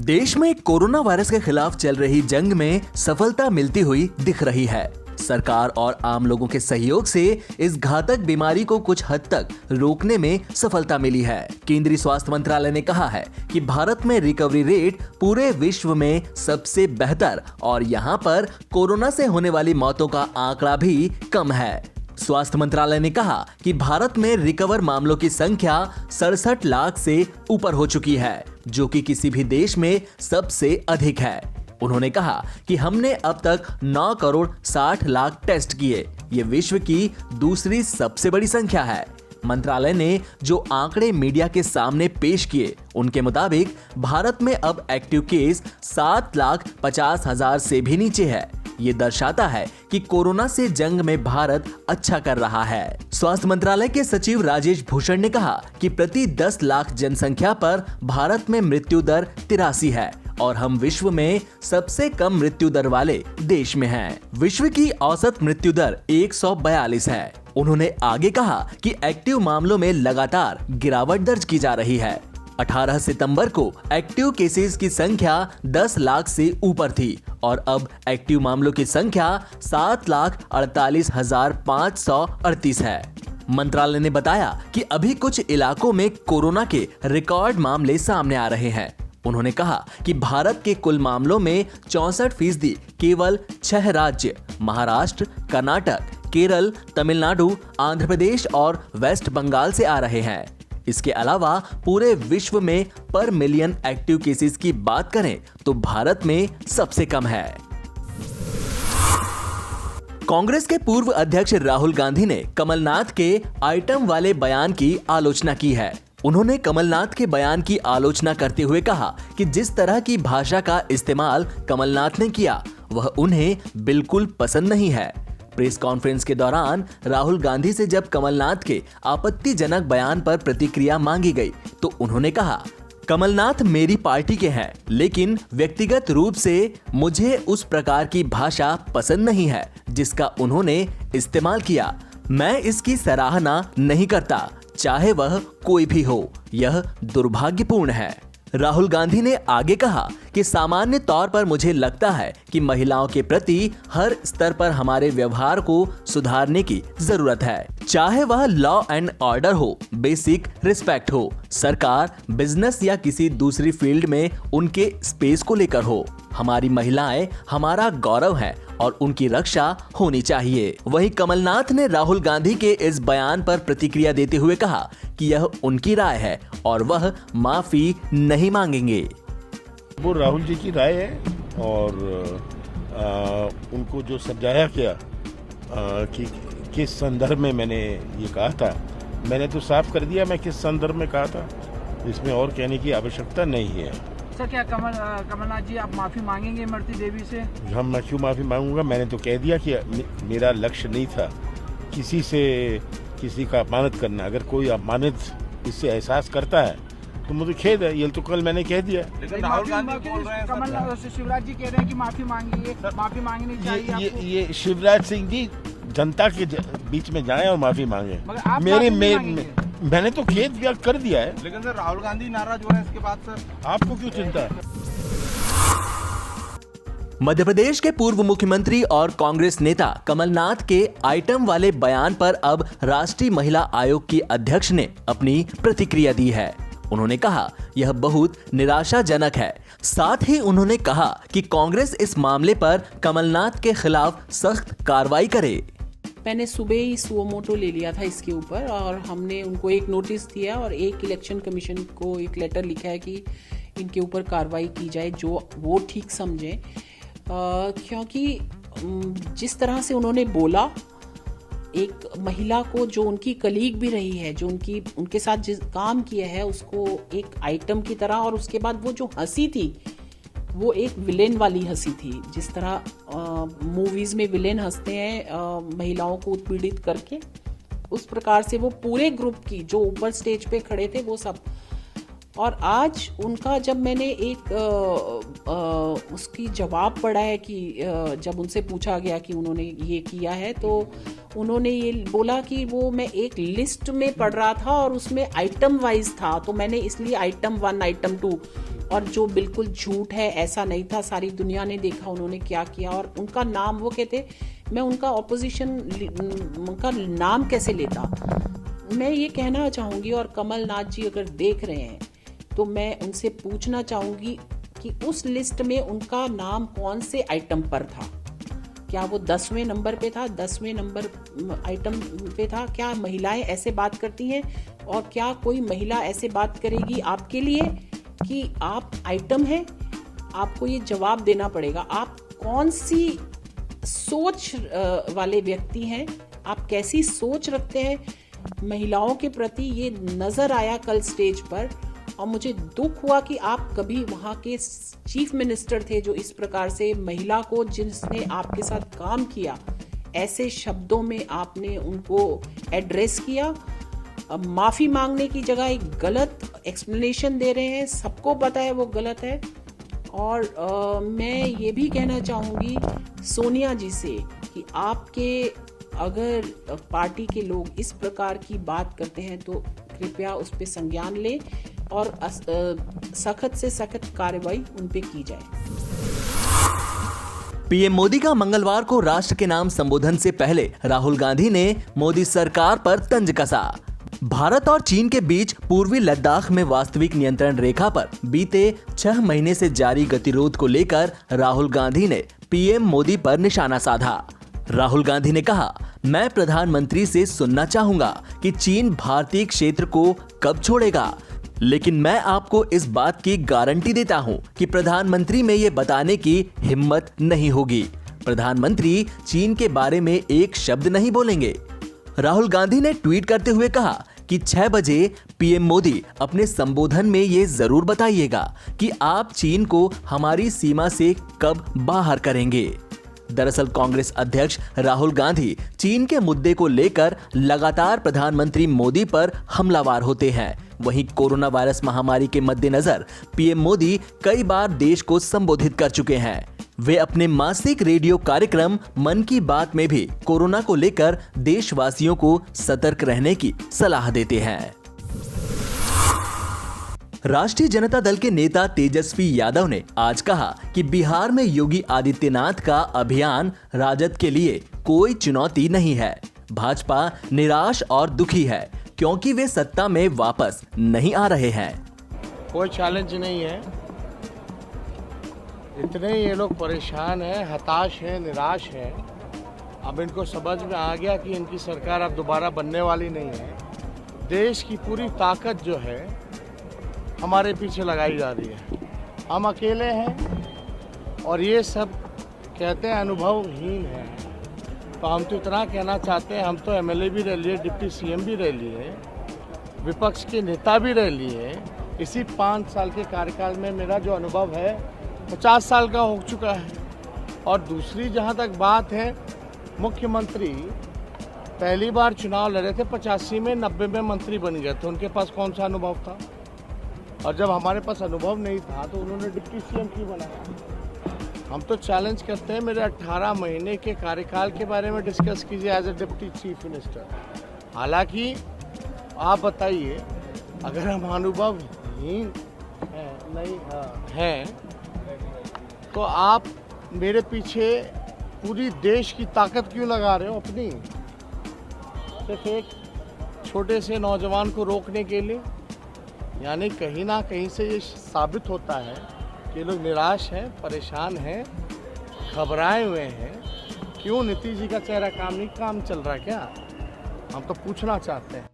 देश में corona virus के खिलाफ चल रही जंग में सफलता मिलती हुई दिख रही है। सरकार और आम लोगों के सहयोग से इस घातक बीमारी को कुछ हद तक रोकने में सफलता मिली है। केंद्रीय स्वास्थ्य मंत्रालय ने कहा है कि भारत में रिकवरी रेट पूरे विश्व में सबसे बेहतर और यहाँ पर कोरोना से होने वाली मौतों का आंकड़ा भी कम है। स्वास्थ्य मंत्रालय ने कहा कि भारत में रिकवर मामलों की संख्या 67 लाख से ऊपर हो चुकी है, जो कि किसी भी देश में सबसे अधिक है। उन्होंने कहा कि हमने अब तक 9 करोड़ 60 लाख टेस्ट किए। ये विश्व की दूसरी सबसे बड़ी संख्या है। मंत्रालय ने जो आंकड़े मीडिया के सामने पेश किए, उनके मुताबिक भारत में अब एक्टिव केस 7,50,000 से भी नीचे है। ये दर्शाता है कि कोरोना से जंग में भारत अच्छा कर रहा है। स्वास्थ्य मंत्रालय के सचिव राजेश भूषण ने कहा कि प्रति 10 लाख जनसंख्या पर भारत में मृत्यु दर 83 है और हम विश्व में सबसे कम मृत्यु दर वाले देश में हैं। विश्व की औसत मृत्यु दर 142 है। उन्होंने आगे कहा कि एक्टिव मामलों में लगातार गिरावट दर्ज की जा रही है। 18 सितंबर को एक्टिव केसेस की संख्या 10 लाख से ऊपर थी और अब एक्टिव मामलों की संख्या 7,48,538 है। मंत्रालय ने बताया कि अभी कुछ इलाकों में कोरोना के रिकॉर्ड मामले सामने आ रहे हैं। उन्होंने कहा कि भारत के कुल मामलों में 64% केवल 6 राज्य महाराष्ट्र, कर्नाटक, केरल, तमिलनाडु, आंध्र प्रदेश और वेस्ट बंगाल से आ रहे हैं। इसके अलावा पूरे विश्व में पर मिलियन एक्टिव केसेस की बात करें तो भारत में सबसे कम है। कांग्रेस के पूर्व अध्यक्ष राहुल गांधी ने कमलनाथ के आइटम वाले बयान की आलोचना की है। उन्होंने कमलनाथ के बयान की आलोचना करते हुए कहा कि जिस तरह की भाषा का इस्तेमाल कमलनाथ ने किया वह उन्हें बिल्कुल पसंद नहीं है। प्रेस कॉन्फ्रेंस के दौरान राहुल गांधी से जब कमलनाथ के आपत्तिजनक बयान पर प्रतिक्रिया मांगी गई तो उन्होंने कहा, कमलनाथ मेरी पार्टी के हैं, लेकिन व्यक्तिगत रूप से मुझे उस प्रकार की भाषा पसंद नहीं है जिसका उन्होंने इस्तेमाल किया। मैं इसकी सराहना नहीं करता, चाहे वह कोई भी हो। यह दुर्भाग्यपूर्ण है। राहुल गांधी ने आगे कहा कि सामान्य तौर पर मुझे लगता है कि महिलाओं के प्रति हर स्तर पर हमारे व्यवहार को सुधारने की जरूरत है, चाहे वह लॉ एंड ऑर्डर हो, बेसिक रिस्पेक्ट हो, सरकार, बिजनेस या किसी दूसरी फील्ड में उनके स्पेस को लेकर हो। हमारी महिलाएं हमारा गौरव हैं और उनकी रक्षा होनी चाहिए। वहीं कमलनाथ ने राहुल गांधी के इस बयान पर प्रतिक्रिया देते हुए कहा कि यह उनकी राय है और वह माफी नहीं मांगेंगे। वो राहुल जी की राय है और उनको जो समझाया गया कि किस संदर्भ में मैंने ये कहा था, मैंने तो साफ कर दिया मैं किस संदर्भ में कहा था। इसमें और कहने की आवश्यकता नहीं है। सर, क्या कमलनाथ जी आप माफी मांगेंगे इमरती देवी से? हम मैं क्यों माफी मांगूंगा? मैंने तो कह दिया कि मेरा लक्ष्य नहीं था किसी का अपमानित करना। अगर कोई अपमानित इससे एहसास करता है तो मुझे खेद है। ये तो कल मैंने कह दिया। लेकिन राहुल गांधी बोल रहे हैं, कमलनाथ शिवराज जी कह रहे हैं कि माफी मांगिए, माफी मांगनी चाहिए आपको। ये शिवराज सिंह जी जनता के बीच में जाएं और माफी मांगे। मैंने तो खेद व्यक्त कर दिया है। लेकिन सर राहुल गांधी नाराज हो रहे हैं इसके बाद। सर आपको क्यों चिंता है? मध्य प्रदेश के पूर्व मुख्यमंत्री और कांग्रेस नेता कमलनाथ के आइटम वाले बयान पर अब राष्ट्रीय महिला आयोग की अध्यक्ष ने अपनी प्रतिक्रिया दी है। उन्होंने कहा यह बहुत निराशाजनक है। साथ ही उन्होंने कहा कि कांग्रेस इस मामले पर कमलनाथ के खिलाफ सख्त कार्रवाई करे। मैंने सुबह ही सुओमोटो ले लिया था इसके ऊपर और हमने उनको एक नोटिस दिया और एक इलेक्शन कमीशन को एक लेटर लिखा है कि इनके ऊपर कार्रवाई की जाए जो वो ठीक समझें। क्योंकि जिस तरह से उन्होंने बोला, एक महिला को जो उनकी कलीग भी रही है, जो उनके साथ जिस काम किया है, उसको एक आइटम की तरह, और उसके बाद वो जो हंसी थी वो एक विलेन वाली हंसी थी। जिस तरह मूवीज में विलेन हंसते हैं महिलाओं को उत्पीड़ित करके, उस प्रकार से वो पूरे ग्रुप की जो ऊपर स्टेज पे खड़े थे वो सब। और आज उनका जब मैंने एक उसकी जवाब पढ़ा है कि जब उनसे पूछा गया कि उन्होंने ये किया है तो उन्होंने ये बोला कि वो मैं एक लिस्ट में पढ़ रहा था और उसमें आइटम वाइज था, तो मैंने इसलिए आइटम 1 आइटम 2 और जो बिल्कुल झूठ है, ऐसा नहीं था, सारी दुनिया ने देखा उन्होंने क्या किया। और उनका नाम, वो कहते मैं उनका ऑपोजिशन, उनका नाम कैसे लेता। मैं ये कहना चाहूँगी, और कमलनाथ जी अगर देख रहे हैं तो मैं उनसे पूछना चाहूँगी कि उस लिस्ट में उनका नाम कौन से आइटम पर था। क्या वो 10वें नंबर पे था, 10वें नंबर आइटम पे था? क्या महिलाएं ऐसे बात करती हैं? और क्या कोई महिला ऐसे बात करेगी आपके लिए कि आप आइटम हैं? आपको ये जवाब देना पड़ेगा। आप कौन सी सोच वाले व्यक्ति हैं, आप कैसी सोच रखते हैं महिलाओं के प्रति, ये नज़र आया कल स्टेज पर। और मुझे दुख हुआ कि आप कभी वहाँ के चीफ मिनिस्टर थे जो इस प्रकार से महिला को, जिसने आपके साथ काम किया, ऐसे शब्दों में आपने उनको एड्रेस किया। माफ़ी मांगने की जगह एक गलत एक्सप्लेनेशन दे रहे हैं, सबको पता है वो गलत है। और मैं ये भी कहना चाहूँगी सोनिया जी से कि आपके अगर पार्टी के लोग इस प्रकार की बात करते हैं तो कृपया उस पर संज्ञान लें और सख्त से सख्त कार्रवाई उन पे की जाए। पीएम मोदी का मंगलवार को राष्ट्र के नाम संबोधन से पहले राहुल गांधी ने मोदी सरकार पर तंज कसा। भारत और चीन के बीच पूर्वी लद्दाख में वास्तविक नियंत्रण रेखा पर बीते 6 महीने से जारी गतिरोध को लेकर राहुल गांधी ने पीएम मोदी पर निशाना साधा। राहुल गांधी ने कहा, मैं प्रधानमंत्री से सुनना चाहूंगा कि चीन भारतीय क्षेत्र को कब छोड़ेगा, लेकिन मैं आपको इस बात की गारंटी देता हूं कि प्रधानमंत्री में ये बताने की हिम्मत नहीं होगी। प्रधानमंत्री चीन के बारे में एक शब्द नहीं बोलेंगे। राहुल गांधी ने ट्वीट करते हुए कहा कि 6 बजे पीएम मोदी अपने संबोधन में ये जरूर बताइएगा कि आप चीन को हमारी सीमा से कब बाहर करेंगे। दरअसल कांग्रेस अध्यक्ष राहुल गांधी चीन के मुद्दे को लेकर लगातार प्रधानमंत्री मोदी पर हमलावर होते हैं। वहीं कोरोना वायरस महामारी के मद्देनजर पीएम मोदी कई बार देश को संबोधित कर चुके हैं। वे अपने मासिक रेडियो कार्यक्रम मन की बात में भी कोरोना को लेकर देशवासियों को सतर्क रहने की सलाह देते हैं। राष्ट्रीय जनता दल के नेता तेजस्वी यादव ने आज कहा कि बिहार में योगी आदित्यनाथ का अभियान राजद के लिए कोई चुनौती नहीं है। भाजपा निराश और दुखी है क्योंकि वे सत्ता में वापस नहीं आ रहे हैं। कोई चैलेंज नहीं है, इतने ये लोग परेशान हैं, हताश हैं, निराश हैं। अब इनको समझ में आ गया कि इनकी सरकार अब दोबारा बनने वाली नहीं है। देश की पूरी ताकत जो है हमारे पीछे लगाई जा रही है। हम अकेले हैं और ये सब कहते हैं अनुभवहीन है। तो हम तो इतना कहना चाहते हैं, हम तो एमएलए भी रह लिए, डिप्टी सीएम भी रह लिए, विपक्ष के नेता भी रह लिए। इसी 5 साल के कार्यकाल में मेरा जो अनुभव है 50 साल का हो चुका है। और दूसरी जहाँ तक बात है, मुख्यमंत्री पहली बार चुनाव लड़े थे 85 में, 90 में मंत्री बन गए थे। उनके पास कौन सा अनुभव था? और जब हमारे पास अनुभव नहीं था तो उन्होंने डिप्टी सीएम क्यों बनाया? हम तो चैलेंज करते हैं, मेरे 18 महीने के कार्यकाल के बारे में डिस्कस कीजिए as a deputy chief minister. हालांकि आप बताइए, अगर हम अनुभवहीन हैं तो आप मेरे पीछे पूरी देश की ताकत क्यों लगा रहे हो अपनी, सिर्फ एक छोटे से नौजवान को रोकने के लिए? यानी कहीं ना कहीं से ये साबित होता है कि लोग निराश हैं, परेशान हैं, घबराए हुए हैं। क्यों नीतीश जी का चेहरा काम नहीं काम चल रहा क्या? हम तो पूछना चाहते हैं।